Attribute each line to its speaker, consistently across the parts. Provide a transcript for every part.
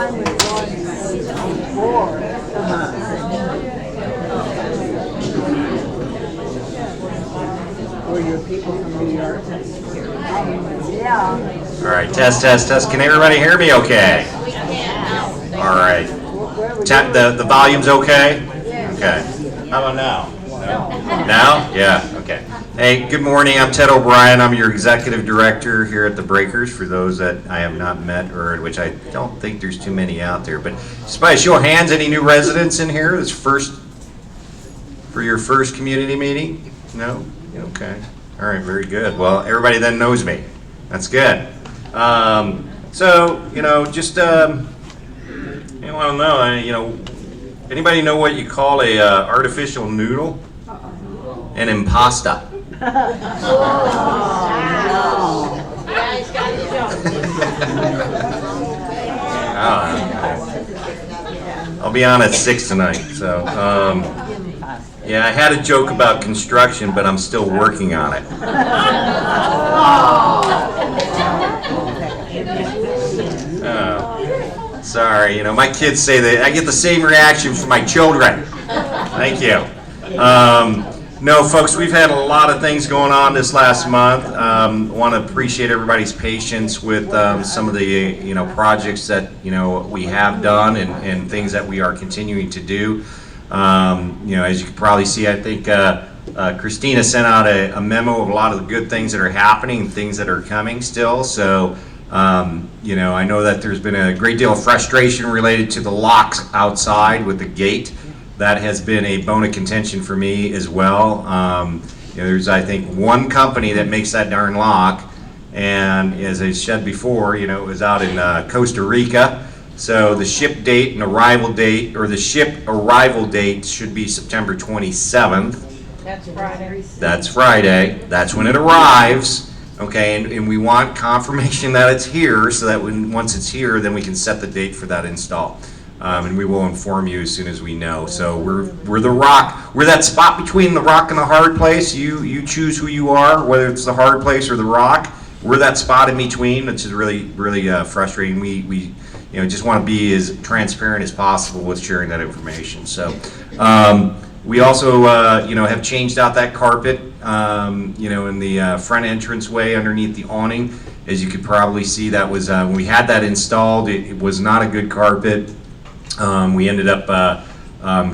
Speaker 1: I was on board.
Speaker 2: Were your people from New York?
Speaker 1: Yeah.
Speaker 3: All right, test, test, test. Can everybody hear me okay? All right. The volume's okay? Okay. How about now? No? Now? Yeah, okay. Hey, good morning. I'm Ted O'Brien. I'm your executive director here at the Breakers, for those that I have not met, or which I don't think there's too many out there. But just by a show of hands, any new residents in here? This first, for your first community meeting? No? Okay. All right, very good. Well, everybody then knows me. That's good. So, just, you want to know, anybody know what you call a artificial noodle? An impasta. I'll be on at 6 tonight, so, yeah, I had a joke about construction, but I'm still working on it. Oh, sorry, my kids say that I get the same reaction from my children. Thank you. No, folks, we've had a lot of things going on this last month. Want to appreciate everybody's patience with some of the projects that we have done and things that we are continuing to do. As you can probably see, I think Christina sent out a memo of a lot of the good things that are happening, things that are coming still. So, I know that there's been a great deal of frustration related to the locks outside with the gate. That has been a bone of contention for me as well. There's, I think, one company that makes that darn lock, and as I said before, it was out in Costa Rica. So the ship date and arrival date, or the ship arrival date should be September 27th.
Speaker 1: That's Friday.
Speaker 3: That's Friday. That's when it arrives. Okay, and we want confirmation that it's here, so that once it's here, then we can set the date for that install. And we will inform you as soon as we know. So we're the rock. We're that spot between the rock and the hard place. You choose who you are, whether it's the hard place or the rock. We're that spot in between, which is really frustrating. We just want to be as transparent as possible with sharing that information. So we also have changed out that carpet in the front entranceway underneath the awning. As you could probably see, that was when we had that installed, it was not a good carpet. We ended up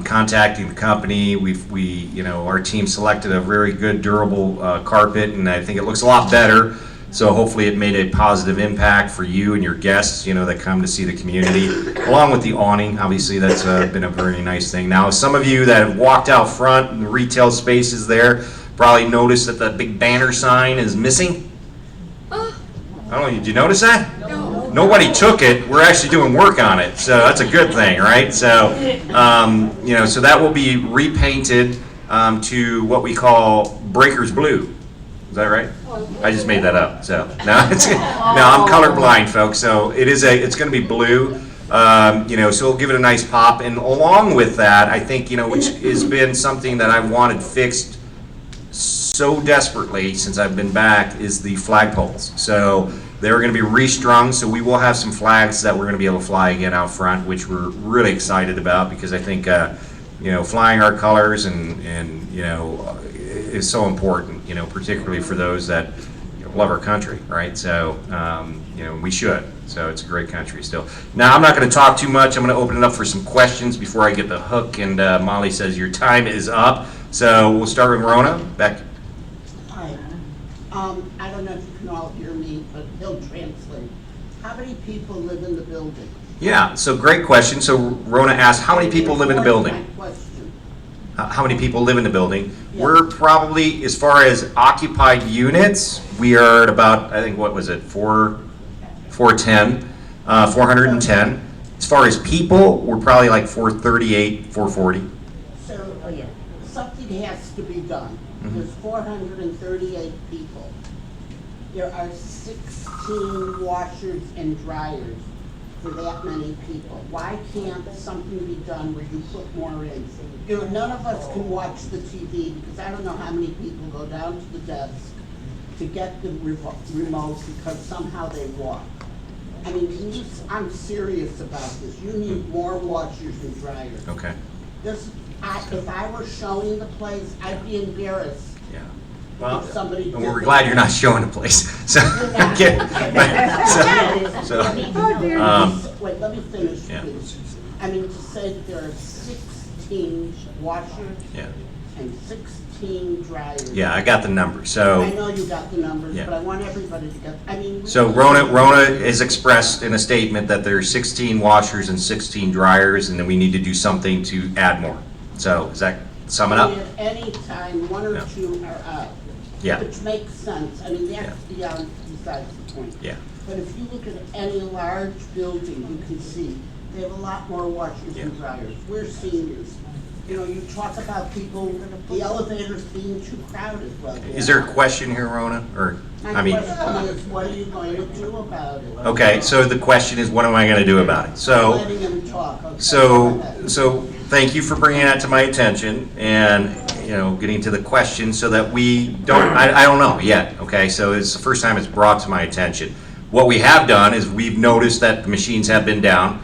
Speaker 3: contacting the company. Our team selected a very good, durable carpet, and I think it looks a lot better. So hopefully it made a positive impact for you and your guests, that come to see the community, along with the awning. Obviously, that's been a very nice thing. Now, some of you that have walked out front in the retail spaces there probably noticed that the big banner sign is missing. I don't know, did you notice that? No. Nobody took it. We're actually doing work on it, so that's a good thing, right? So, so that will be repainted to what we call Breakers Blue. Is that right? I just made that up. So no, I'm colorblind, folks. So it's going to be blue. So it'll give it a nice pop. And along with that, I think which has been something that I've wanted fixed so desperately since I've been back, is the flagpoles. So they're going to be restrung. So we will have some flags that we're going to be able to fly again out front, which we're really excited about, because I think flying our colors and is so important, particularly for those that love our country, right? So, we should. So it's a great country still. Now, I'm not going to talk too much. I'm going to open it up for some questions before I get the hook. And Molly says your time is up. So we'll start with Rona. Back.
Speaker 4: Hi. I don't know if you can all hear me, but he'll translate. How many people live in the building?
Speaker 3: Yeah, so great question. So Rona asked, how many people live in the building? How many people live in the building?
Speaker 4: Yeah.
Speaker 3: We're probably, as far as occupied units, we are at about, I think, what was it, 410. As far as people, we're probably like 438, 440.
Speaker 4: So something has to be done. There's 438 people. There are 16 washers and dryers for that many people. Why can't something be done where you put more in? None of us can watch the TV, because I don't know how many people go down to the desk to get the remote because somehow they walk. I mean, I'm serious about this. You need more washers and dryers.
Speaker 3: Okay,
Speaker 4: If I were showing the place, I'd be embarrassed.
Speaker 3: yeah. Well,
Speaker 4: If somebody
Speaker 3: and we're
Speaker 4: did
Speaker 3: glad
Speaker 4: that.
Speaker 3: you're not showing the place, so, okay. So,
Speaker 4: Wait, let me finish,
Speaker 3: Yeah.
Speaker 4: please. I mean, to say that there are 16 washers
Speaker 3: yeah,
Speaker 4: and 16 dryers.
Speaker 3: yeah, I got the number,
Speaker 4: I
Speaker 3: so,
Speaker 4: know you got the numbers,
Speaker 3: Yeah.
Speaker 4: but I want everybody to get, I mean.
Speaker 3: so Rona has expressed in a statement that there's 16 washers and 16 dryers, and then we need to do something to add more. So, does that sum it up?
Speaker 4: At any time, one or
Speaker 3: Yeah.
Speaker 4: two are out.
Speaker 3: Yeah.
Speaker 4: Which makes sense. I mean, that's beyond, besides the point.
Speaker 3: Yeah.
Speaker 4: But if you look at any large building, you can see they have a lot more washers and
Speaker 3: Yeah.
Speaker 4: dryers. We're seniors. You know, you talk about people, the elevators being too crowded. Well,
Speaker 3: Is there a question here, Rona, or, I
Speaker 4: My
Speaker 3: mean,
Speaker 4: question is, what are you going to do about it?
Speaker 3: okay, so the question is, what am I gonna do about it? So,
Speaker 4: Letting them talk, okay.
Speaker 3: So,
Speaker 4: go ahead.
Speaker 3: so thank you for bringing that to my attention and, you know, getting to the question so that we don't, I don't know yet, okay? So it's the first time it's brought to my attention. What we have done is we've noticed that the machines have been down.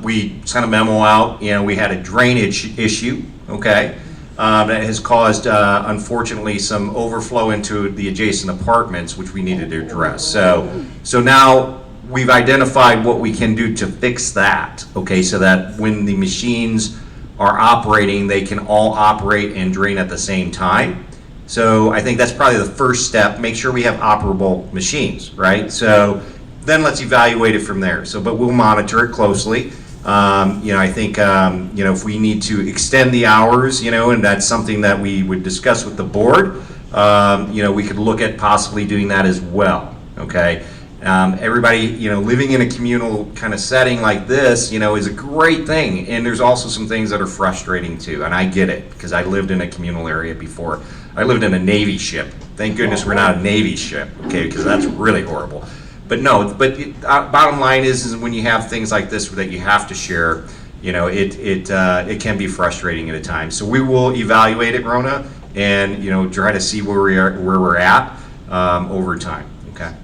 Speaker 3: We sent a memo out, you know, we had a drainage issue, okay? That has caused, unfortunately, some overflow into the adjacent apartments, which we needed to address. So now we've identified what we can do to fix that, okay, so that when the machines are operating, they can all operate and drain at the same time. So I think that's probably the first step, make sure we have operable machines, right? So then let's evaluate it from there. So, but we'll monitor it closely. You know, I think, you know, if we need to extend the hours, you know, and that's something that we would discuss with the board, you know, we could look at possibly doing that as well, okay? Everybody, you know, living in a communal kind of setting like this, you know, is a great thing. And there's also some things that are frustrating too. And I get it, because I lived in a communal area before. I lived in a Navy ship. Thank goodness we're not a Navy ship, okay, because that's really horrible. But no, but bottom line is when you have things like this that you have to share, you know, it can be frustrating at a time. So we will evaluate it, Rona, and, you know, try to see where we're at over time, okay?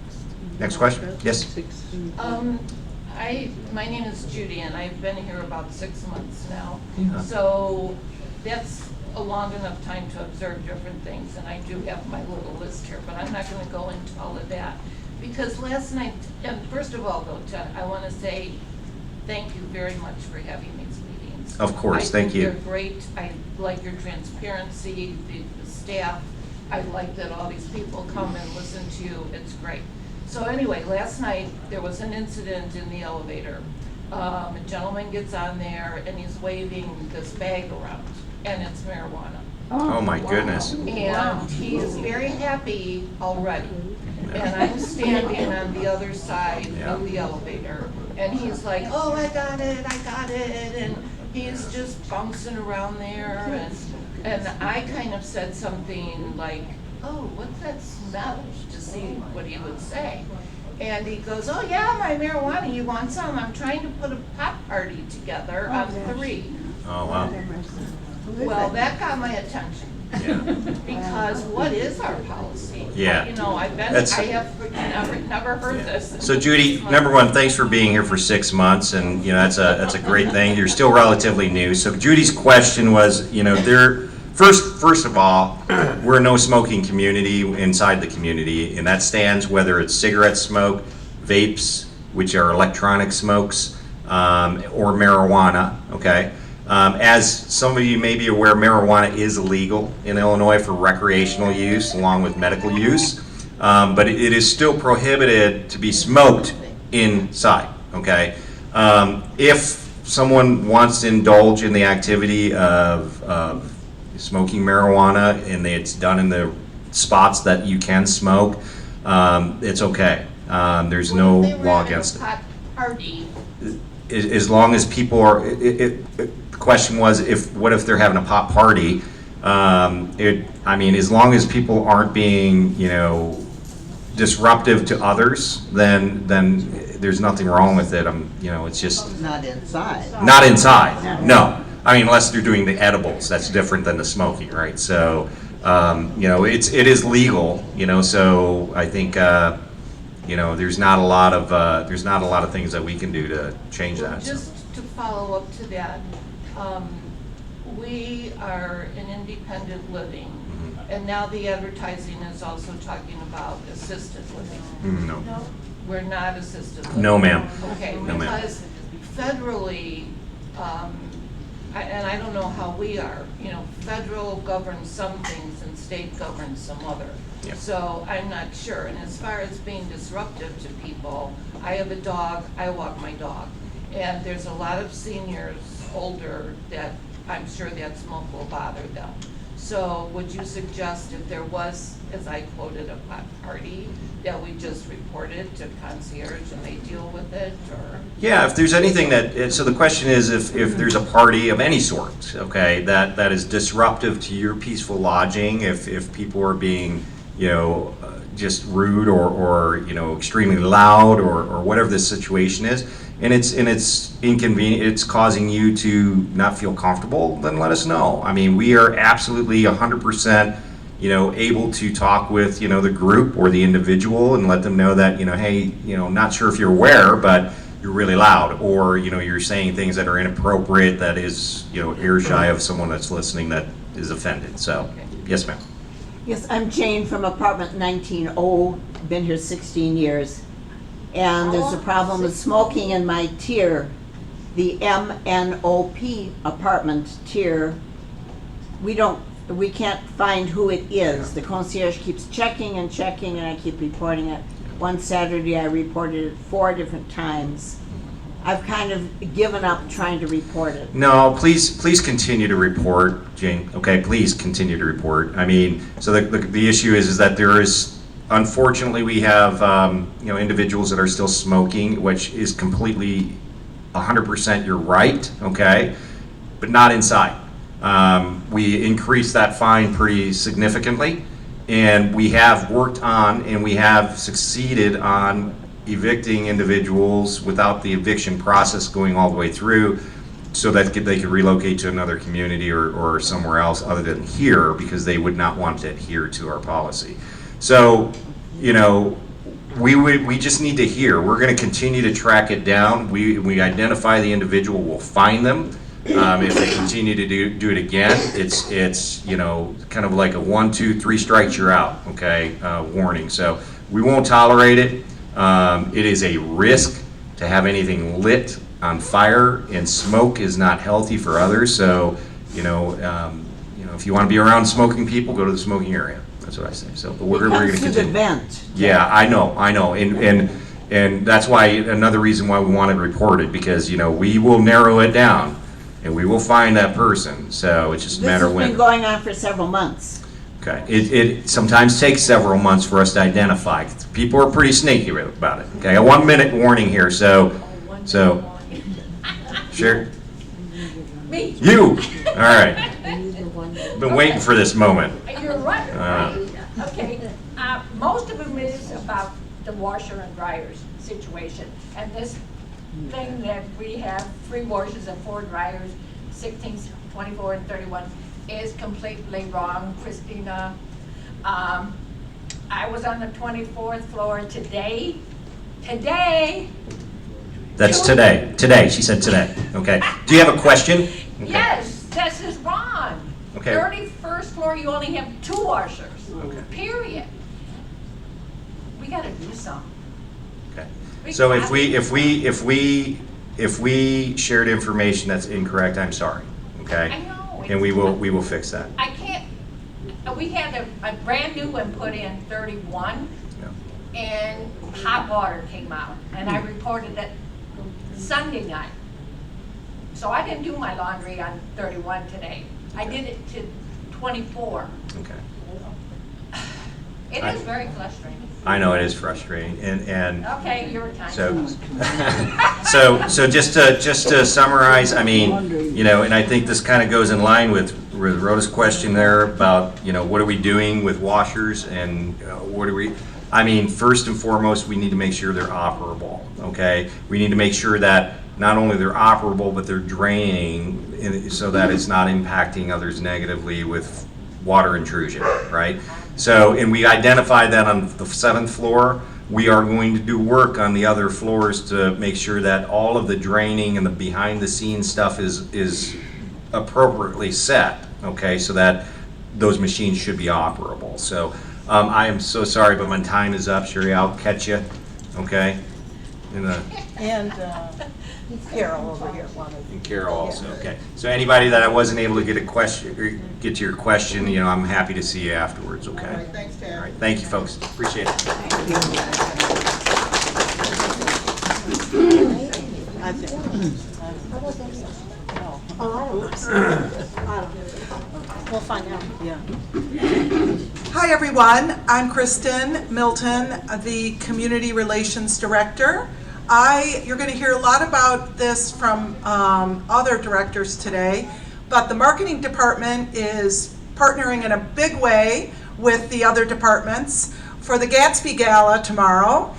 Speaker 3: Next question? Yes?
Speaker 5: My name is Judy, and I've been here about 6 months now.
Speaker 3: Yeah.
Speaker 5: So that's a long enough time to observe different things, and I do have my little list here, but I'm not gonna go into all of that. Because last night, and first of all though, Ted, I wanna say thank you very much for having these meetings.
Speaker 3: Of course, thank you.
Speaker 5: I think they're great. I like your transparency, the staff. I like that all these people come and listen to you. It's great. So anyway, last night, there was an incident in the elevator. A gentleman gets on there and he's waving this bag around, and it's marijuana.
Speaker 3: Oh my goodness.
Speaker 5: And he is very happy already. And I'm standing on the other side of the elevator, and he's like, oh, I got it, and he's just bouncing around there, and I kind of said something like, oh, what's that smell, to see what he would say. And he goes, oh yeah, my marijuana, you want some? I'm trying to put a pop party together on 3.
Speaker 3: Oh, wow.
Speaker 5: Well, that got my attention.
Speaker 3: Yeah.
Speaker 5: Because what is our policy?
Speaker 3: Yeah.
Speaker 5: You know, I
Speaker 3: That's-
Speaker 5: have never heard this.
Speaker 3: So Judy, number one, thanks for being here for 6 months, and, you know, that's a great thing. You're still relatively new. So Judy's question was, you know, first of all, we're a no smoking community inside the community, and that stands whether it's cigarette smoke, vapes, which are electronic smokes, or marijuana, okay? As some of you may be aware, marijuana is illegal in Illinois for recreational use along with medical use, but it is still prohibited to be smoked inside, okay? If someone wants to indulge in the activity of smoking marijuana and it's done in the spots that you can smoke, it's okay. There's no law against it.
Speaker 5: Pot party.
Speaker 3: As long as people are, the question was, what if they're having a pot party? I mean, as long as people aren't being, you know, disruptive to others, then there's nothing wrong with it. You know, it's just
Speaker 2: Not inside.
Speaker 3: not inside. No, I mean, unless they're doing the edibles, that's different than the smoking, right? So, you know, it is legal. You know, so I think. there's not a lot of things that we can do to change that. so.
Speaker 5: Just to follow up to that, we are an independent living, and now the advertising is also talking about assisted living.
Speaker 3: No.
Speaker 5: We're not assisted living.
Speaker 3: No, ma'am.
Speaker 5: Okay,
Speaker 3: No, ma'am.
Speaker 5: because federally, and I don't know how we are, federal governs some things and state governs some other.
Speaker 3: Yeah.
Speaker 5: So I'm not sure, and as far as being disruptive to people, I have a dog, I walk my dog. And there's a lot of seniors, older, that I'm sure that smoke will bother them. So would you suggest if there was, as I quoted, a party, that we just report it to concierge and they deal with it, or?
Speaker 3: Yeah, if there's anything so the question is if there's a party of any sort, okay, that is disruptive to your peaceful lodging, if people are being, just rude or extremely loud or whatever the situation is, and it's inconvenient, it's causing you to not feel comfortable, then let us know. I mean, we are absolutely 100%, able to talk with, the group or the individual and let them know that, hey, not sure if you're aware, but you're really loud, or, you're saying things that are inappropriate, that is, ear shy of someone that's listening that is offended. So, yes, ma'am.
Speaker 2: Yes, I'm Jane from apartment 19O, been here 16 years. And there's a problem with smoking in my tier, the MNOP apartment tier. We can't find who it is. The concierge keeps checking and checking, and I keep reporting it. One Saturday I reported it 4 different times. I've kind of given up trying to report it.
Speaker 3: No, please continue to report, Jane. Okay, please continue to report. I mean, so the issue is that there is, unfortunately, we have individuals that are still smoking, which is completely 100% you're right, okay, but not inside. We increased that fine pretty significantly, and we have worked on and we have succeeded on evicting individuals without the eviction process going all the way through, so that they could relocate to another community or somewhere else other than here, because they would not want to adhere to our policy. So, we just need to hear. We're going to continue to track it down. We identify the individual, we'll find them. If they continue to do it again, it's kind of like a 1, 2, 3 strikes, you're out. Okay, warning. So we won't tolerate it. It is a risk to have anything lit on fire, and smoke is not healthy for others. So if you want to be around smoking people, go to the smoking area. That's what I say. So, but we're going to
Speaker 2: It comes
Speaker 3: continue.
Speaker 2: to the vent.
Speaker 3: Yeah, I know, and that's why, another reason why we want it reported, because we will narrow it down, and we will find that person. So it's just a
Speaker 2: This
Speaker 3: matter
Speaker 2: has
Speaker 3: when.
Speaker 2: been going on for several months.
Speaker 3: Okay, it sometimes takes several months for us to identify. People are pretty sneaky about it. Okay, a 1-minute warning here. So, sure.
Speaker 6: Me.
Speaker 3: You. All right. Been waiting for this moment.
Speaker 6: You're right. Okay, most of them is about the washer and dryers situation. And this thing that we have 3 washers and 4 dryers, 16, 24, and 31, is completely wrong, Christina. I was on the 24th floor today.
Speaker 3: That's today. Today. She said today. Okay. Do you have a question? Okay.
Speaker 6: Yes, this is wrong.
Speaker 3: Okay.
Speaker 6: 31st floor, you only have 2 washers,
Speaker 3: Okay.
Speaker 6: period. We gotta do something.
Speaker 3: Okay. So if we shared information that's incorrect, I'm sorry. Okay.
Speaker 6: I know.
Speaker 3: And we will fix that.
Speaker 6: I can't, we had a brand new one put in 31,
Speaker 3: Yeah.
Speaker 6: and hot water came out, and I reported it Sunday night. So I didn't do my laundry on 31 today. I did it to 24.
Speaker 3: Okay.
Speaker 6: It is very frustrating.
Speaker 3: I know it is frustrating, and
Speaker 6: Okay, your time.
Speaker 3: so just to summarize, I mean, and I think this kind of goes in line with Rhoda's question there about, what are we doing with washers, and I mean, first and foremost, we need to make sure they're operable, okay? We need to make sure that not only they're operable, but they're draining so that it's not impacting others negatively with water intrusion, right? So, and we identified that on the 7th floor. We are going to do work on the other floors to make sure that all of the draining and the behind-the-scenes stuff is appropriately set, okay, so that those machines should be operable. So I am so sorry, but my time is up. Sherry, I'll catch you, okay?
Speaker 1: And Carol over here wanted.
Speaker 3: And Carol also, okay. So anybody that I wasn't able to get a question, or get to your question, you know, I'm happy to see you afterwards, okay?
Speaker 4: All right, thanks, Ted.
Speaker 3: All right, thank you, folks. Appreciate it.
Speaker 1: I think. We'll find out. Yeah.
Speaker 7: Hi, everyone. I'm Kristen Milton, the Community Relations Director. You're going to hear a lot about this from other directors today, but the marketing department is partnering in a big way with the other departments for the Gatsby Gala tomorrow.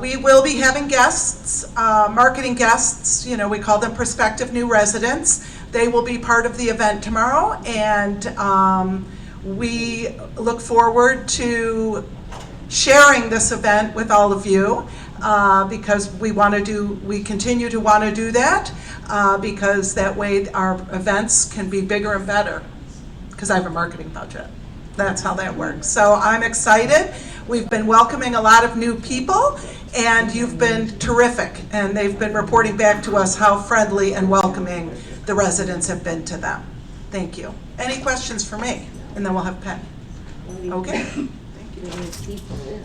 Speaker 7: We will be having guests, marketing guests, you know, we call them prospective new residents. They will be part of the event tomorrow, and we look forward to sharing this event with all of you because we continue to want to do that because that way our events can be bigger and better because I have a marketing budget. That's how that works. So I'm excited. We've been welcoming a lot of new people, and you've been terrific, and they've been reporting back to us how friendly and welcoming the residents have been to them. Thank you. Any questions for me? And then we'll have Penny. Okay.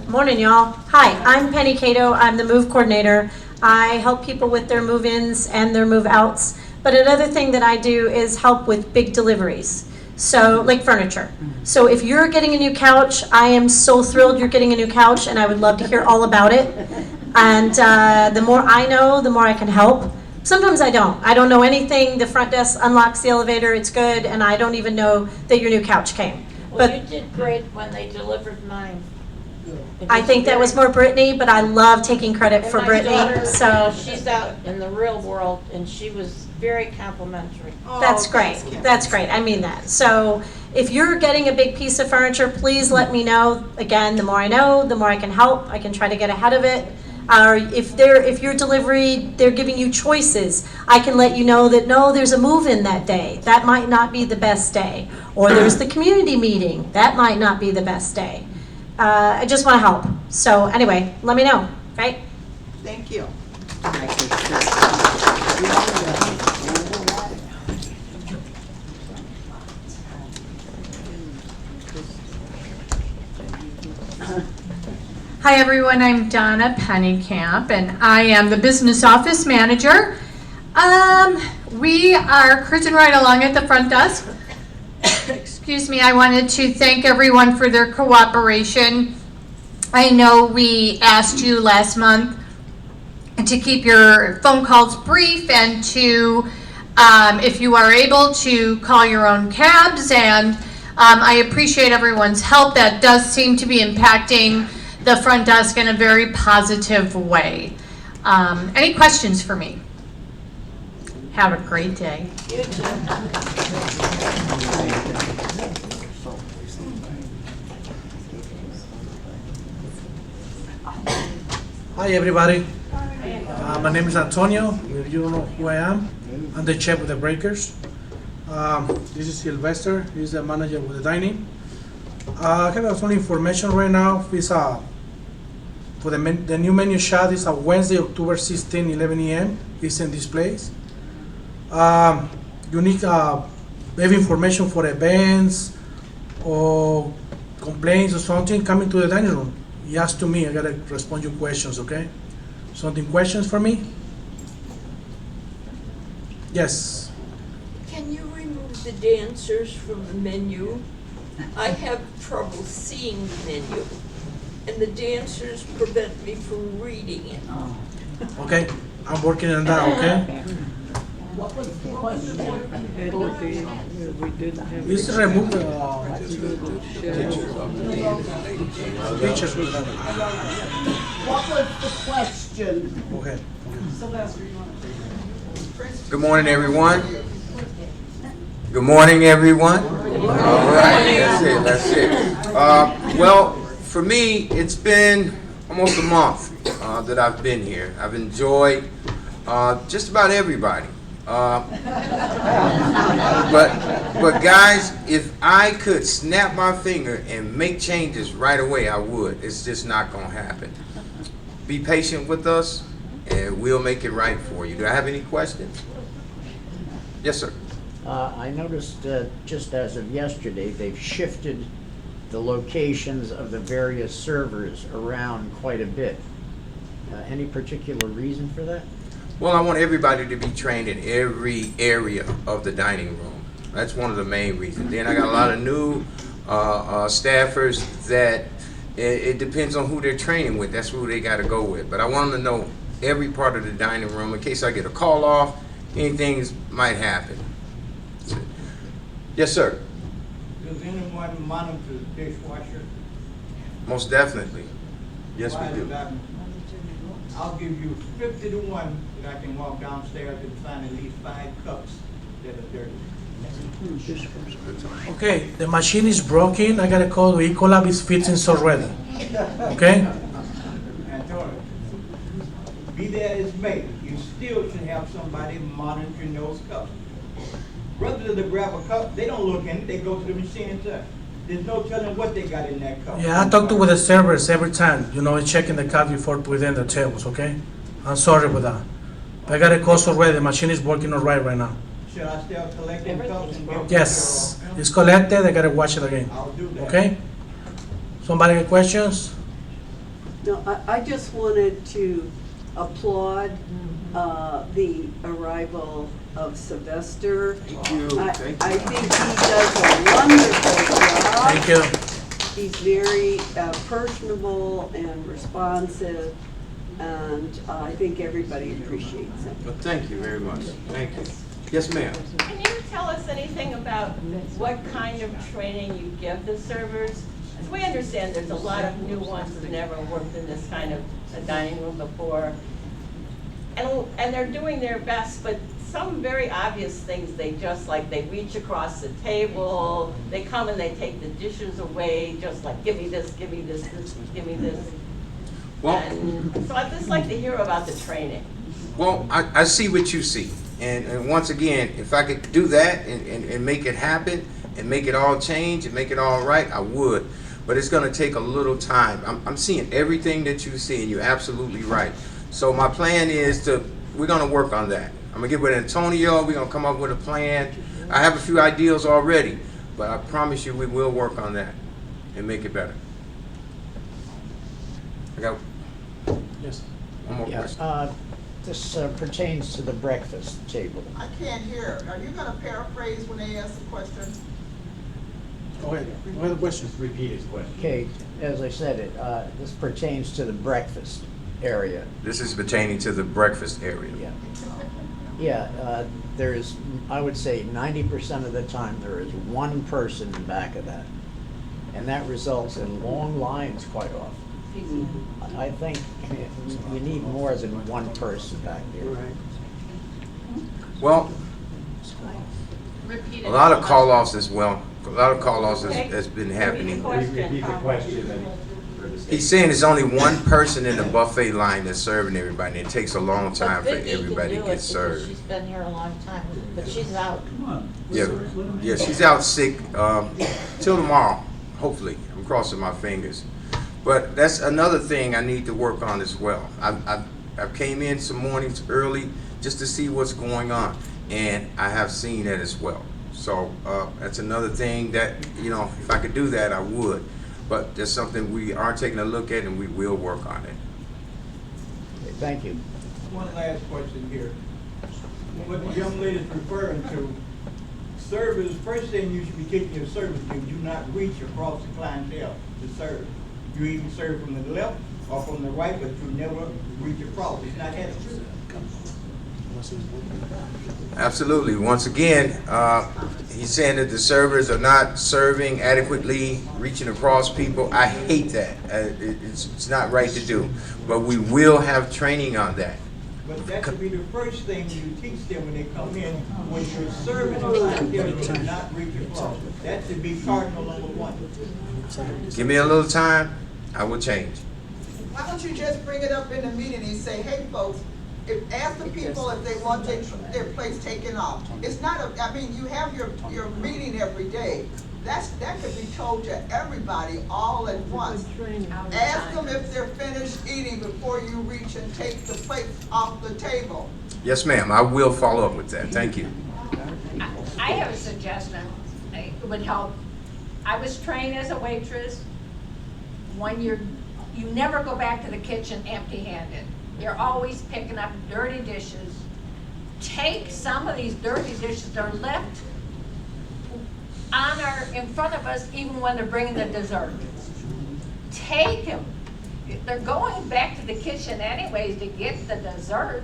Speaker 8: Morning, y'all. Hi, I'm Penny Cato. I'm the move coordinator. I help people with their move-ins and their move-outs. But another thing that I do is help with big deliveries. So, like furniture. So if you're getting a new couch, I am so thrilled you're getting a new couch, and I would love to hear all about it. And the more I know, the more I can help. Sometimes I don't. I don't know anything. The front desk unlocks the elevator, it's good, and I don't even know that your new couch came.
Speaker 6: Well,
Speaker 8: But
Speaker 6: you did great when they delivered mine.
Speaker 8: I think that was more Brittany, but I love taking credit for
Speaker 6: And my daughter,
Speaker 8: Brittany, so
Speaker 6: she's out in the real world, and she was very complimentary.
Speaker 8: that's great. That's great. I mean that. So if you're getting a big piece of furniture, please let me know. Again, the more I know, the more I can help. I can try to get ahead of it. Or if your delivery, they're giving you choices, I can let you know that no, there's a move-in that day. That might not be the best day. Or there's the community meeting. That might not be the best day. I just want to help. So anyway, let me know, right?
Speaker 7: Thank you.
Speaker 9: Hi everyone, I'm Donna Pennycamp and I am the business office manager. We are cruising right along at the front desk. Excuse me, I wanted to thank everyone for their cooperation. I know we asked you last month to keep your phone calls brief and to, if you are able, to call your own cabs, and I appreciate everyone's help. That does seem to be impacting the front desk in a very positive way. Any questions for me? Have a great day.
Speaker 6: You too.
Speaker 10: Hi everybody, my name is Antonio. If you don't know who I am, I'm the chef with the Breakers. This is Sylvester, he's the manager with the dining. I have some information right now. It's for the new menu shot is Wednesday, October 16, 11 a.m. It's in this place. You need have information for events or complaints or something, come into the dining room. You ask to me, I gotta respond to your questions, okay? Questions for me? Yes.
Speaker 11: Can you remove the dancers from the menu? I have trouble seeing the menu, and the dancers prevent me from reading it.
Speaker 10: Okay, I'm working on that, okay?
Speaker 4: What was the question?
Speaker 10: Is to remove the pictures.
Speaker 4: What was the question?
Speaker 10: Okay.
Speaker 12: Good morning, everyone. Good morning, everyone. All right, that's it. Well, for me, it's been almost a month that I've been here. I've enjoyed just about everybody. But guys, if I could snap my finger and make changes right away, I would. It's just not gonna happen. Be patient with us, and we'll make it right for you. Do I have any questions? Yes, sir.
Speaker 13: I noticed just as of yesterday, they've shifted the locations of the various servers around quite a bit. Any particular reason for that?
Speaker 12: Well, I want everybody to be trained in every area of the dining room. That's one of the main reasons. Then I got a lot of new staffers that it depends on who they're training with. That's who they got to go with. But I want them to know every part of the dining room in case I get a call off, anything might happen. Yes, sir.
Speaker 14: Does anyone monitor the dishwasher?
Speaker 12: Most definitely. Yes, we do.
Speaker 14: I'll give you 50 to 1 that I can walk downstairs and find at least 5 cups that are dirty.
Speaker 10: Okay, the machine is broken. I gotta call the Ecolab. It's fixing already. Okay?
Speaker 14: Antonio, be that as may, you still should have somebody monitoring those cups. Rather than to grab a cup, they don't look in it, they go to the machine and check. There's no telling what they got in that cup.
Speaker 10: Yeah, I talk to with the servers every time. You know, checking the cup before putting the tables. Okay? I'm sorry about that. I got a call already. The machine is working all right now.
Speaker 14: Should I still collecting cups and get?
Speaker 10: Yes, it's collected. I gotta watch it again.
Speaker 14: I'll do that.
Speaker 10: Okay? Somebody got questions?
Speaker 15: No, I just wanted to applaud the arrival of Sylvester.
Speaker 12: Thank you.
Speaker 15: I think he does a wonderful job.
Speaker 10: Thank you.
Speaker 15: He's very personable and responsive, and I think everybody appreciates him.
Speaker 12: Well, thank you very much. Thank you. Yes, ma'am.
Speaker 6: Can you tell us anything about what kind of training you give the servers? As we understand, there's a lot of new ones that never worked in this kind of a dining room before. And they're doing their best, but some very obvious things, they reach across the table, they come and they take the dishes away, just like, give me this, give me this, give me this.
Speaker 12: Well,
Speaker 6: And so I'd just like to hear about the training.
Speaker 12: Well, I see what you see. And once again, if I could do that and make it happen and make it all change and make it all right, I would. But it's going to take a little time. I'm seeing everything that you see, and you're absolutely right. So my plan is we're going to work on that. I'm going to get with Antonio. We're going to come up with a plan. I have a few ideas already, but I promise you we will work on that and make it better. I got
Speaker 10: Yes.
Speaker 12: one more
Speaker 13: Yeah,
Speaker 12: question.
Speaker 13: this pertains to the breakfast table.
Speaker 1: I can't hear. Are you gonna paraphrase when they ask the question?
Speaker 10: Go ahead. What other questions?
Speaker 13: Repeat his question. Okay, as I said, this pertains to the breakfast area.
Speaker 12: This is pertaining to the breakfast area.
Speaker 13: Yeah. Yeah, there's, I would say 90% of the time, there is one person in back of that. And that results in long lines quite often. I think you need more than one person back there.
Speaker 12: Well, a lot of call-offs as well. A lot of call-offs has been happening.
Speaker 6: Repeat the
Speaker 12: question. He's saying there's only one person in the buffet line that's serving everybody. It takes a long time for everybody to get served.
Speaker 1: She's been here a long time, but she's out.
Speaker 12: Yeah, she's out sick till tomorrow, hopefully. I'm crossing my fingers. But that's another thing I need to work on as well. I came in some mornings early just to see what's going on, and I have seen that as well. So that's another thing that, you know, if I could do that, I would. But there's something we are taking a look at, and we will work on it.
Speaker 13: Okay, thank you.
Speaker 14: One last question here. What the young lady's referring to, servers, first thing you should be teaching your servers, you do not reach across the clientele to serve. You either serve from the left or from the right, but you never reach across. It's not that true.
Speaker 12: Absolutely. Once again, he's saying that the servers are not serving adequately, reaching across people. I hate that. It's not right to do. But we will have training on that.
Speaker 14: But that should be the first thing you teach them when they come in. When you're serving the clientele, you do not reach across. That should be cardinal number one.
Speaker 12: Give me a little time, I will change.
Speaker 1: why don't you just bring it up in the meeting and say, hey, folks, ask the people if they want their place taken off. It's not I mean, you have your meeting every day. That could be told to everybody all at once. Ask them if they're finished eating before you reach and take the plates off the table.
Speaker 12: Yes, ma'am, I will follow up with that. Thank you.
Speaker 6: I have a suggestion. It would help. I was trained as a waitress. When you never go back to the kitchen empty-handed. You're always picking up dirty dishes. Take some of these dirty dishes that are left in front of us, even when they're bringing the dessert. Take them. They're going back to the kitchen anyways to get the dessert.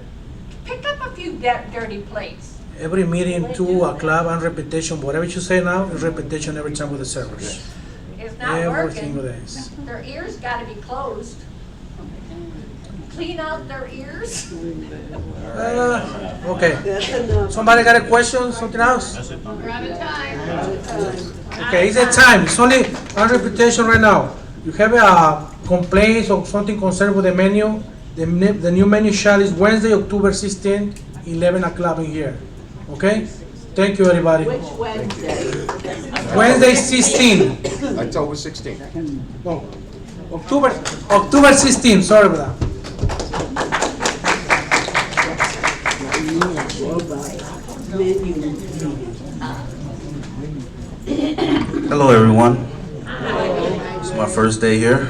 Speaker 6: Pick up a few dirty plates.
Speaker 10: Every meeting, too, a club and repetition, whatever you say now is repetition every time with the servers.
Speaker 6: It's not
Speaker 10: Every
Speaker 6: working.
Speaker 10: single day.
Speaker 6: Their ears gotta be closed. Clean out their ears.
Speaker 10: Okay. Somebody got a question, something else?
Speaker 6: We're out of time.
Speaker 10: Okay, it's a time, it's only on repetition right now. You have a complaints or something concerned with the menu, the new menu shall is Wednesday, October 16th, 11 o'clock in here. Okay? Thank you, everybody.
Speaker 15: Which Wednesday?
Speaker 10: Wednesday 16.
Speaker 12: October 16th.
Speaker 10: No, October 16, sorry about that.
Speaker 16: Hello, everyone. It's my first day here.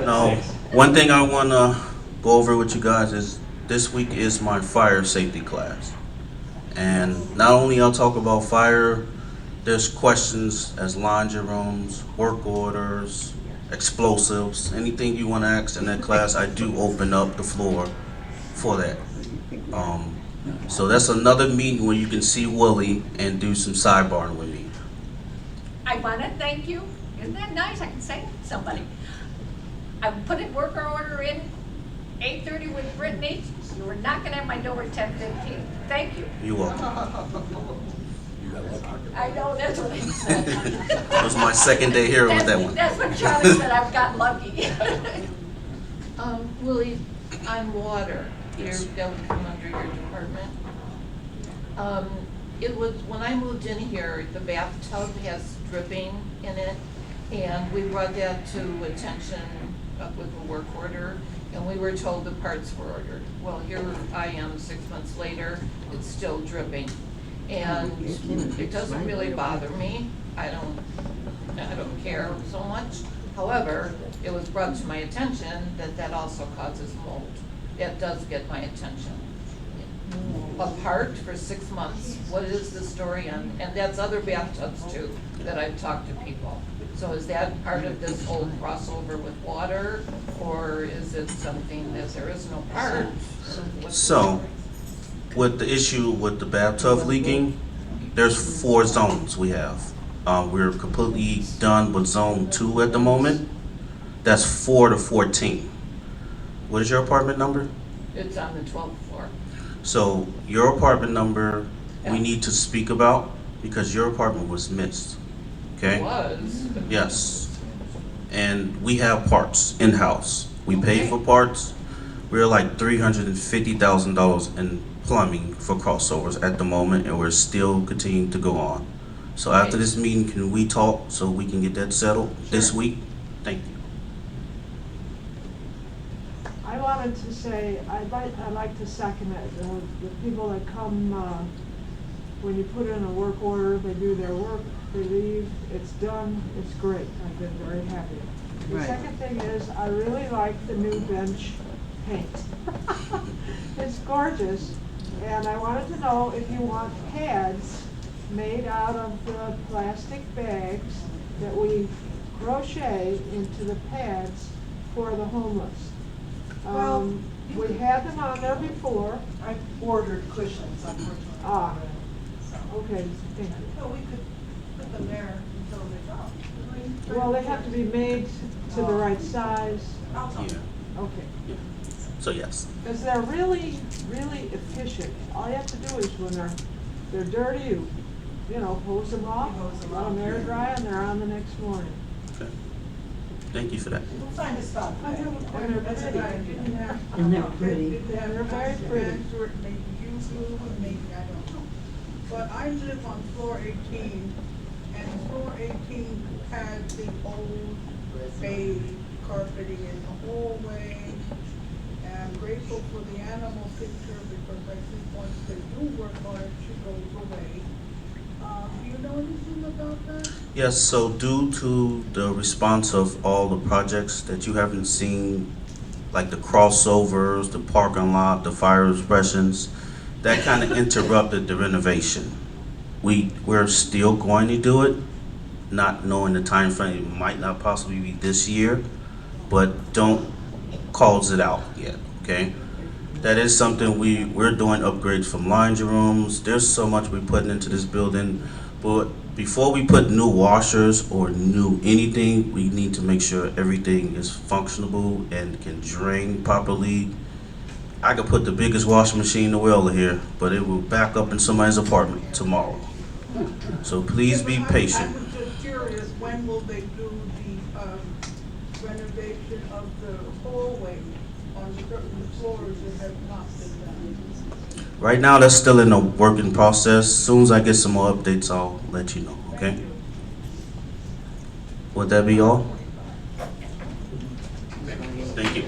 Speaker 16: Now, one thing I want to go over with you guys is this week is my fire safety class. And not only I'll talk about fire, there's questions as laundry rooms, work orders, explosives, anything you want to ask in that class, I do open up the floor for that. So that's another meeting where you can see Willie and do some sidebarring with me.
Speaker 6: I wanna thank you. Isn't that nice? I can say it to somebody. I put a worker order in 8:30 with Brittany. You were knocking at my door at 10:15. Thank you.
Speaker 16: You're welcome.
Speaker 6: I know, that's what he said.
Speaker 16: That was my second day here with that one.
Speaker 6: That's what Charlie said, I've got lucky.
Speaker 5: Willie, on water, that would come under your department. It was, when I moved in here, the bathtub has dripping in it, and we brought that to attention with a work order, and we were told the parts were ordered. Well, here I am 6 months later, it's still dripping. And it doesn't really bother me. I don't care so much. However, it was brought to my attention that also causes mold. That does get my attention. Apart for 6 months, what is the story on, and that's other bathtubs too, that I've talked to people. So is that part of this whole crossover with water, or is it something that there is no part?
Speaker 16: So, with the issue with the bathtub leaking, there's 4 zones we have. We're completely done with zone 2 at the moment. That's 4 to 14. What is your apartment number?
Speaker 5: It's on the 12th floor.
Speaker 16: So your apartment number, we need to speak about because your apartment was missed, okay?
Speaker 5: It was.
Speaker 16: Yes. And we have parts in-house. We pay for parts. We're like $350,000 in plumbing for crossovers at the moment, and we're still continuing to go on. So after this meeting, can we talk so we can get that settled this week? Thank you.
Speaker 17: I wanted to say, I'd like to second it. The people that come, when you put in a work order, they do their work, they leave, it's done, it's great. I've been very happy. The
Speaker 15: Right.
Speaker 17: second thing is, I really like the new bench paint. It's gorgeous, and I wanted to know if you want pads made out of the plastic bags that we crochet into the pads for the homeless.
Speaker 7: Well,
Speaker 17: We had them on there before.
Speaker 7: I ordered cushions, unfortunately.
Speaker 17: Ah, okay, thank you.
Speaker 1: So we could put them there until they go.
Speaker 17: Well, they have to be made to the right size.
Speaker 16: Yeah.
Speaker 17: Okay.
Speaker 16: So yes.
Speaker 17: Because they're really, really efficient. All you have to do is when they're dirty, you hose them off, let them air dry, and they're on the next morning.
Speaker 16: Okay. Thank you for that.
Speaker 17: We'll find a spot. And they're pretty.
Speaker 15: And they're pretty.
Speaker 17: They're very pretty.
Speaker 18: Maybe you flew, or maybe I don't know. But I live on floor 18, and floor 18 has the old beige carpeting in the hallway. And I'm grateful for the animal picture because I think once they do work on it, she goes away. Do you know anything about that?
Speaker 16: Yes, so due to the response of all the projects that you haven't seen, like the crossovers, the parking lot, the fire expressions, that kind of interrupted the renovation. We're still going to do it, not knowing the time frame. It might not possibly be this year, but don't close it out yet, okay? That is something we're doing upgrades from laundry rooms. There's so much we're putting into this building, but before we put new washers or new anything, we need to make sure everything is functional and can drain properly. I could put the biggest washing machine in the world here, but it will back up in somebody's apartment tomorrow. So please be patient.
Speaker 18: I was just curious, when will they do the renovation of the hallway on certain floors that have not been done?
Speaker 16: Right now, that's still in a working process. As soon as I get some more updates, I'll let you know, okay? Would that be all? Thank you.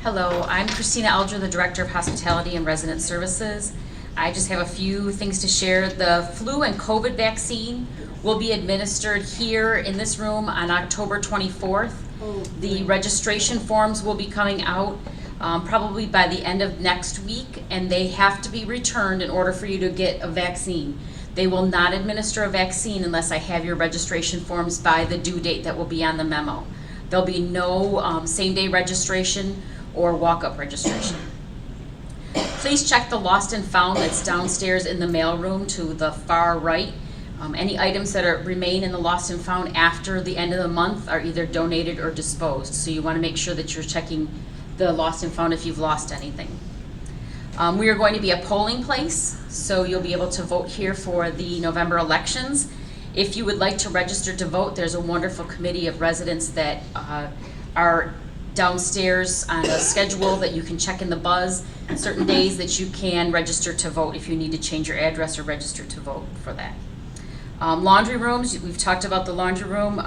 Speaker 19: Hello, I'm Christina Alger, the Director of Hospitality and Resident Services. I just have a few things to share. The flu and COVID vaccine will be administered here in this room on October 24th. The registration forms will be coming out probably by the end of next week, and they have to be returned in order for you to get a vaccine. They will not administer a vaccine unless I have your registration forms by the due date that will be on the memo. There'll be no same-day registration or walk-up registration. Please check the lost and found that's downstairs in the mailroom to the far right. Any items that remain in the lost and found after the end of the month are either donated or disposed. So you want to make sure that you're checking the lost and found if you've lost anything. We are going to be a polling place, so you'll be able to vote here for the November elections. If you would like to register to vote, there's a wonderful committee of residents that are downstairs on a schedule that you can check in the buzz, certain days that you can register to vote if you need to change your address or register to vote for that. Laundry rooms, we've talked about the laundry room.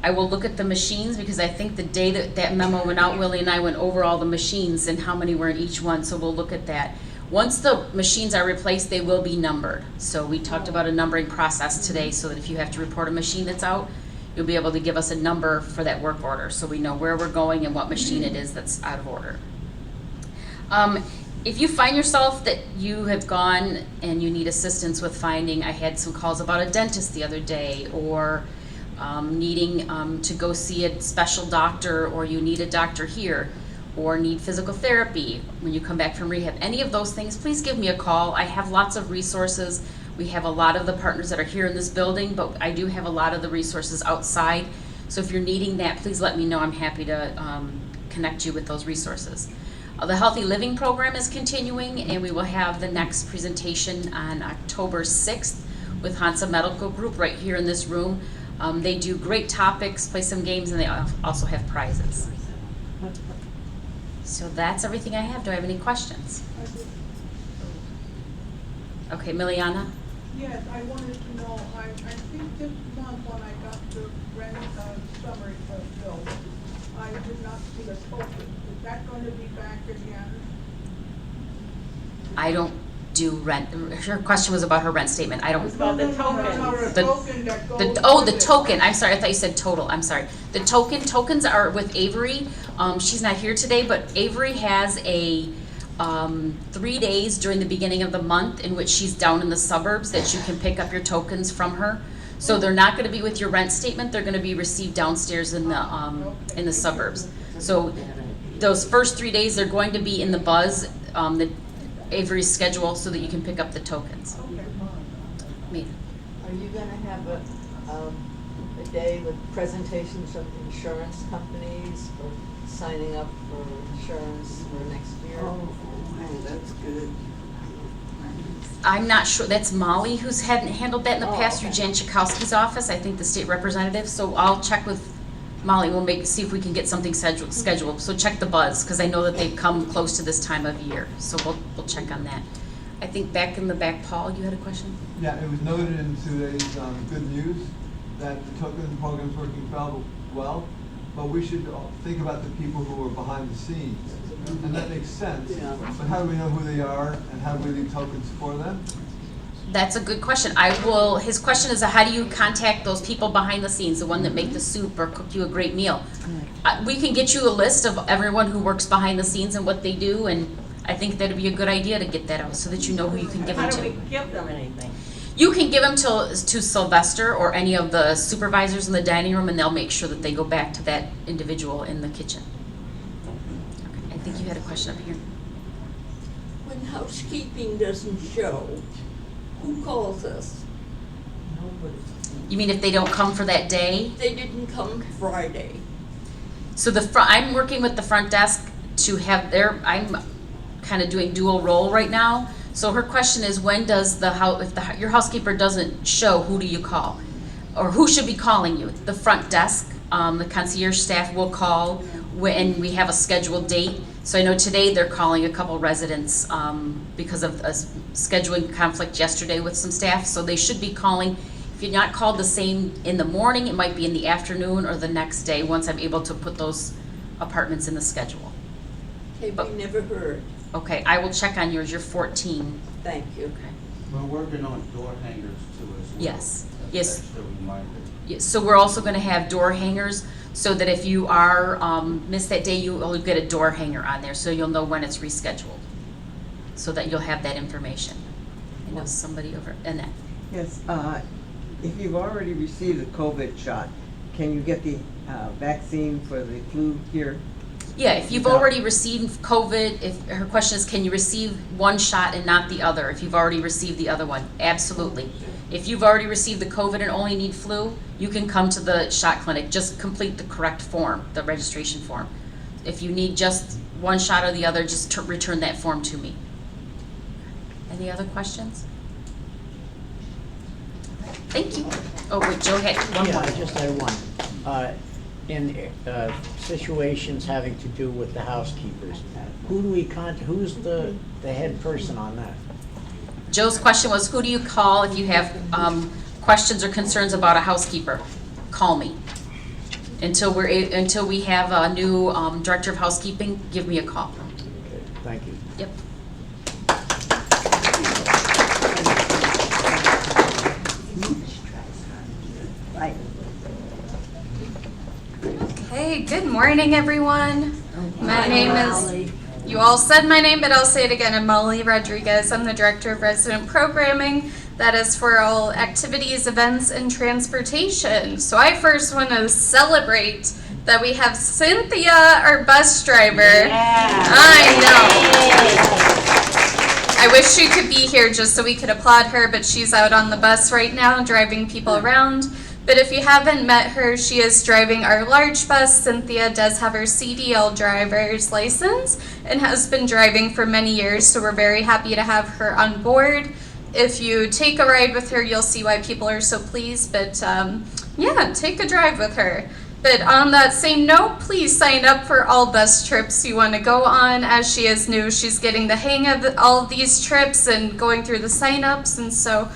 Speaker 19: I will look at the machines because I think the day that memo went out, Willie and I went over all the machines and how many were in each one, so we'll look at that. Once the machines are replaced, they will be numbered. So we talked about a numbering process today so that if you have to report a machine that's out, you'll be able to give us a number for that work order so we know where we're going and what machine it is that's out of order. If you find yourself that you have gone and you need assistance with finding, I had some calls about a dentist the other day, or needing to go see a special doctor, or you need a doctor here, or need physical therapy when you come back from rehab, any of those things, please give me a call. I have lots of resources. We have a lot of the partners that are here in this building, but I do have a lot of the resources outside. So if you're needing that, please let me know. I'm happy to connect you with those resources. The Healthy Living Program is continuing, and we will have the next presentation on October 6th with Hansa Medical Group right here in this room. They do great topics, play some games, and they also have prizes. So that's everything I have. Do I have any questions? Okay, Miliana?
Speaker 18: Yes, I wanted to know, I think this month when I got the rent summary bill, I did not see a token. Is that going to be back again?
Speaker 19: I don't do rent. Her question was about her rent statement. I don't.
Speaker 18: About the token.
Speaker 19: The token. I'm sorry. I thought you said total. I'm sorry. The tokens are with Avery. She's not here today, but Avery has a 3 days during the beginning of the month in which she's down in the suburbs that you can pick up your tokens from her. So they're not going to be with your rent statement. They're going to be received downstairs in the suburbs. So those first 3 days they're going to be in the buzz, the Avery's schedule, so that you can pick up the tokens.
Speaker 15: Are you gonna have a every day with presentations of insurance companies for signing up for insurance for next year.
Speaker 18: Oh, that's good.
Speaker 19: I'm not sure, that's Molly who's handled that in the
Speaker 15: Oh,
Speaker 19: past
Speaker 15: okay.
Speaker 19: through Jan Chakowski's office, I think the state representative, so I'll check with Molly, see if we can get something scheduled, so check the buzz, because I know that they've come close to this time of year, so we'll check on that. I think back in the back, Paul, you had a question?
Speaker 20: Yeah, it was noted in today's good news that the token program's working well, but we should think about the people who are behind the scenes. And that makes sense, but how do we know who they are and how do we leave tokens for them?
Speaker 19: That's a good question. His question is, how do you contact those people behind the scenes, the one that make the soup or cook you a great meal? We can get you a list of everyone who works behind the scenes and what they do, and I think that'd be a good idea to get that out so that you know who you can give them to.
Speaker 15: How do we give them anything?
Speaker 19: You can give them to Sylvester or any of the supervisors in the dining room, and they'll make sure that they go back to that individual in the kitchen. Okay, I think you had a question up here.
Speaker 11: When housekeeping doesn't show, who calls us?
Speaker 19: You mean if they don't come for that day?
Speaker 11: They didn't come Friday.
Speaker 19: So I'm working with the front desk to have I'm kind of doing dual role right now. So her question is, when does your housekeeper doesn't show, who do you call? Or who should be calling you? The front desk, the concierge staff will call when we have a scheduled date. So I know today they're calling a couple residents because of a scheduling conflict yesterday with some staff. So they should be calling. If you're not called the same in the morning, it might be in the afternoon or the next day once I'm able to put those apartments in the schedule.
Speaker 11: Okay, we never heard.
Speaker 19: Okay, I will check on yours. You're 14.
Speaker 11: Thank you.
Speaker 19: Okay.
Speaker 16: We're working on door hangers too as well.
Speaker 19: Yes,
Speaker 16: That's
Speaker 19: yes.
Speaker 16: extra reminder.
Speaker 19: Yes, so we're also gonna have door hangers so that if you are, miss that day, you'll get a door hanger on there, so you'll know when it's rescheduled. So that you'll have that information. I know somebody over, Annette.
Speaker 21: Yes, if you've already received the COVID shot, can you get the vaccine for the flu here?
Speaker 19: Yeah, if you've already received COVID, her question is, can you receive one shot and not the other, if you've already received the other one? Absolutely. If you've already received the COVID and only need flu, you can come to the shot clinic, just complete the correct form, the registration form. If you need just one shot or the other, just return that form to me. Any other questions? Thank you. Oh, wait, Joe had one more.
Speaker 13: Yeah, I just had one. In situations having to do with the housekeepers, who do we contact, who's the head person on that?
Speaker 19: Joe's question was, who do you call if you have questions or concerns about a housekeeper? Call me. Until we have a new director of housekeeping, give me a call.
Speaker 13: Okay, thank you.
Speaker 19: Yep.
Speaker 22: Hey, good morning, everyone. My name is, you all said my name, but I'll say it again. I'm Molly Rodriguez. I'm the Director of Resident Programming. That is for all activities, events, and transportation. So I first want to celebrate that we have Cynthia, our bus driver. I know. I wish she could be here just so we could applaud her, but she's out on the bus right now driving people around. But if you haven't met her, she is driving our large bus. Cynthia does have her CDL driver's license and has been driving for many years, so we're very happy to have her on board. If you take a ride with her, you'll see why people are so pleased, but yeah, take a drive with her. But on that same note, please sign up for all bus trips you want to go on. As she is new, she's getting the hang of all of these trips and going through the sign-ups, and so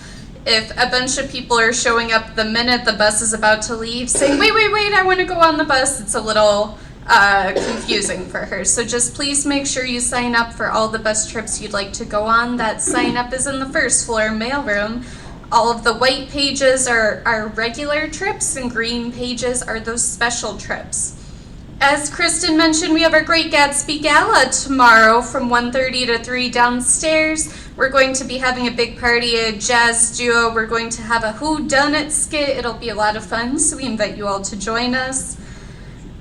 Speaker 22: if a bunch of people are showing up the minute the bus is about to leave saying, wait, I want to go on the bus, it's a little confusing for her. So just please make sure you sign up for all the bus trips you'd like to go on. That sign up is in the first floor mailroom. All of the white pages are regular trips and green pages are those special trips. As Kristen mentioned, we have our Great Gatsby Gala tomorrow from 1:30 to 3 downstairs. We're going to be having a big party, a jazz duo. We're going to have a whodunit skit. It'll be a lot of fun, so we invite you all to join us.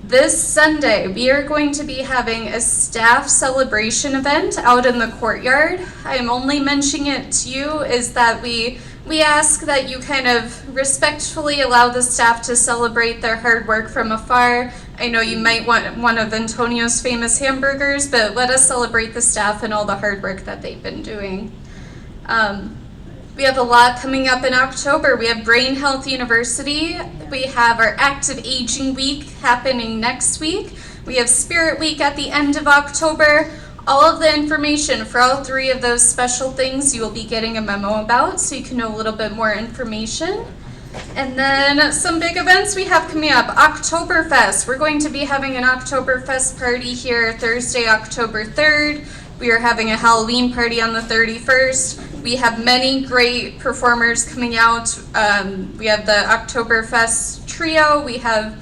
Speaker 22: This Sunday, we are going to be having a staff celebration event out in the courtyard. I'm only mentioning it to you is that we ask that you kind of respectfully allow the staff to celebrate their hard work from afar. I know you might want one of Antonio's famous hamburgers, but let us celebrate the staff and all the hard work that they've been doing. We have a lot coming up in October. We have Brain Health University. We have our Active Aging Week happening next week. We have Spirit Week at the end of October. All of the information for all three of those special things you will be getting a memo about, so you can know a little bit more information. And then some big events we have coming up. Oktoberfest. We're going to be having an Oktoberfest party here Thursday, October 3rd. We are having a Halloween party on the 31st. We have many great performers coming out. We have the Oktoberfest trio. We have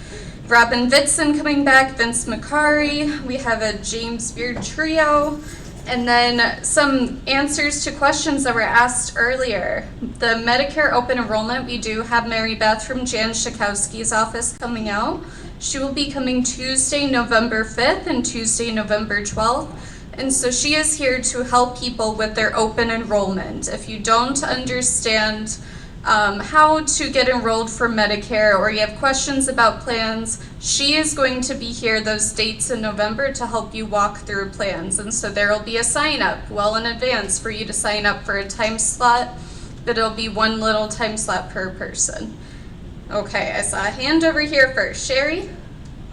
Speaker 22: Robin Vitzen coming back, Vince McCary. We have a James Beard trio. And then some answers to questions that were asked earlier. The Medicare open enrollment, we do have Mary Beth from Jan Schakowski's office coming out. She will be coming Tuesday, November 5th and Tuesday, November 12th. And so she is here to help people with their open enrollment. If you don't understand how to get enrolled for Medicare or you have questions about plans, she is going to be here those dates in November to help you walk through plans. And so there will be a sign up well in advance for you to sign up for a time slot, but it'll be one little time slot per person. Okay, I saw a hand over here first. Sherry?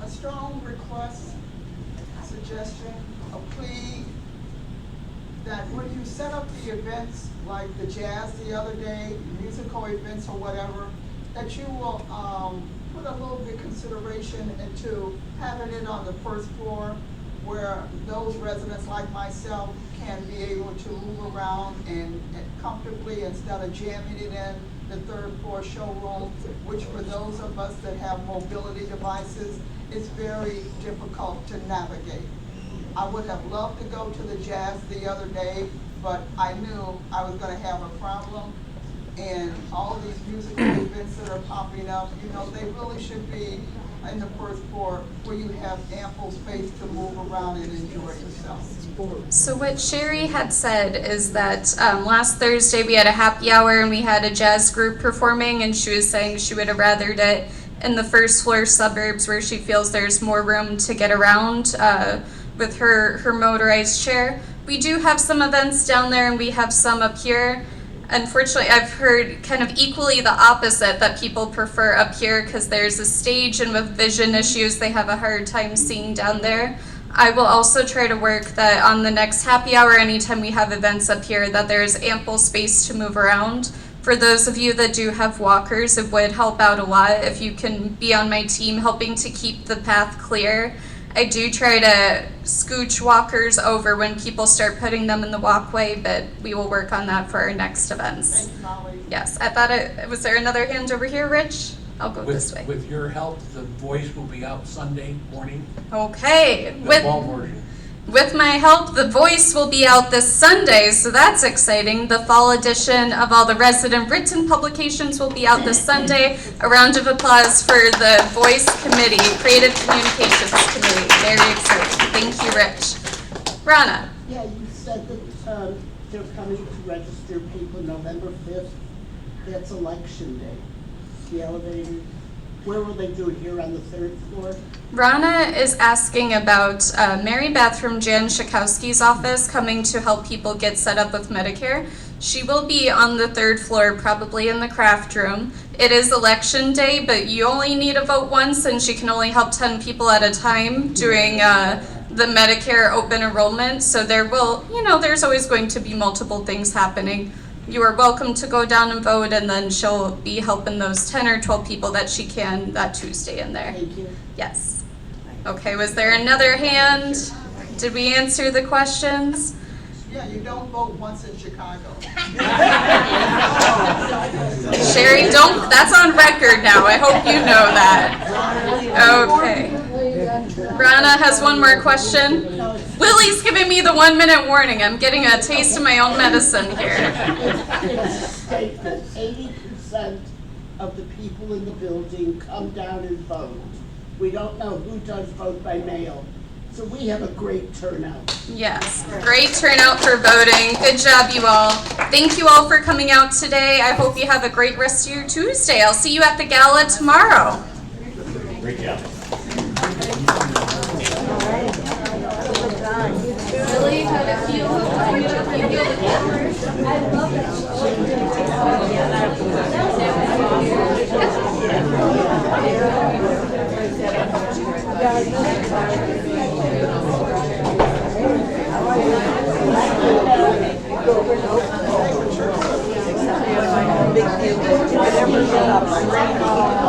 Speaker 1: A strong request, suggestion, a plea that when you set up the events like the jazz the other day, musical events or whatever, that you will put a little bit consideration into having it on the first floor where those residents like myself can be able to move around and comfortably instead of jamming it in the third floor showroom, which for those of us that have mobility devices, is very difficult to navigate. I would have loved to go to the jazz the other day, but I knew I was gonna have a problem. And all these musical events that are popping up, you know, they really should be in the first floor where you have ample space to move around and enjoy yourself.
Speaker 22: So what Sherry had said is that last Thursday we had a happy hour and we had a jazz group performing, and she was saying she would have rathered it in the first floor suburbs where she feels there's more room to get around with her motorized chair. We do have some events down there and we have some up here. Unfortunately, I've heard kind of equally the opposite, that people prefer up here because there's a stage, and with vision issues they have a hard time seeing down there. I will also try to work that on the next happy hour, anytime we have events up here, that there's ample space to move around. For those of you that do have walkers, it would help out a lot if you can be on my team helping to keep the path clear. I do try to scooch walkers over when people start putting them in the walkway, but we will work on that for our next events.
Speaker 1: Thanks, Molly.
Speaker 22: Yes, I thought was there another hand over here, Rich? I'll go this way.
Speaker 2: With your help, The Voice will be out Sunday morning.
Speaker 22: Okay.
Speaker 2: The fall version.
Speaker 22: With my help, The Voice will be out this Sunday, so that's exciting. The fall edition of all the resident written publications will be out this Sunday. A round of applause for the Voice Committee, Creative Communications Committee. Very exciting. Thank you, Rich. Rana.
Speaker 4: Yeah, you said that they're coming to register people November 5th. That's election day. The elevator, where will they do it, here on the third floor?
Speaker 22: Rana is asking about Mary Beth from Jan Schakowski's office coming to help people get set up with Medicare. She will be on the third floor, probably in the craft room. It is election day, but you only need a vote once, and she can only help 10 people at a time doing the Medicare open enrollment. So there will, there's always going to be multiple things happening. You are welcome to go down and vote, and then she'll be helping those 10 or 12 people that she can that Tuesday in there.
Speaker 4: Thank you.
Speaker 22: Yes. Okay, was there another hand? Did we answer the questions?
Speaker 1: Yeah, you don't vote once in Chicago.
Speaker 22: Sherry, that's on record now. I hope you know that. Okay. Rana has one more question. Lily's giving me the 1 minute warning. I'm getting a taste of my own medicine here.
Speaker 4: It's a statement, 80% of the people in the building come down and vote. We don't know who does vote by mail. So we have a great turnout.
Speaker 22: Yes, great turnout for voting. Good job, you all. Thank you all for coming out today. I hope you have a great rest of your Tuesday. I'll see you at the gala tomorrow.
Speaker 2: Great job.
Speaker 22: Really had a few. I love
Speaker 15: Big deal.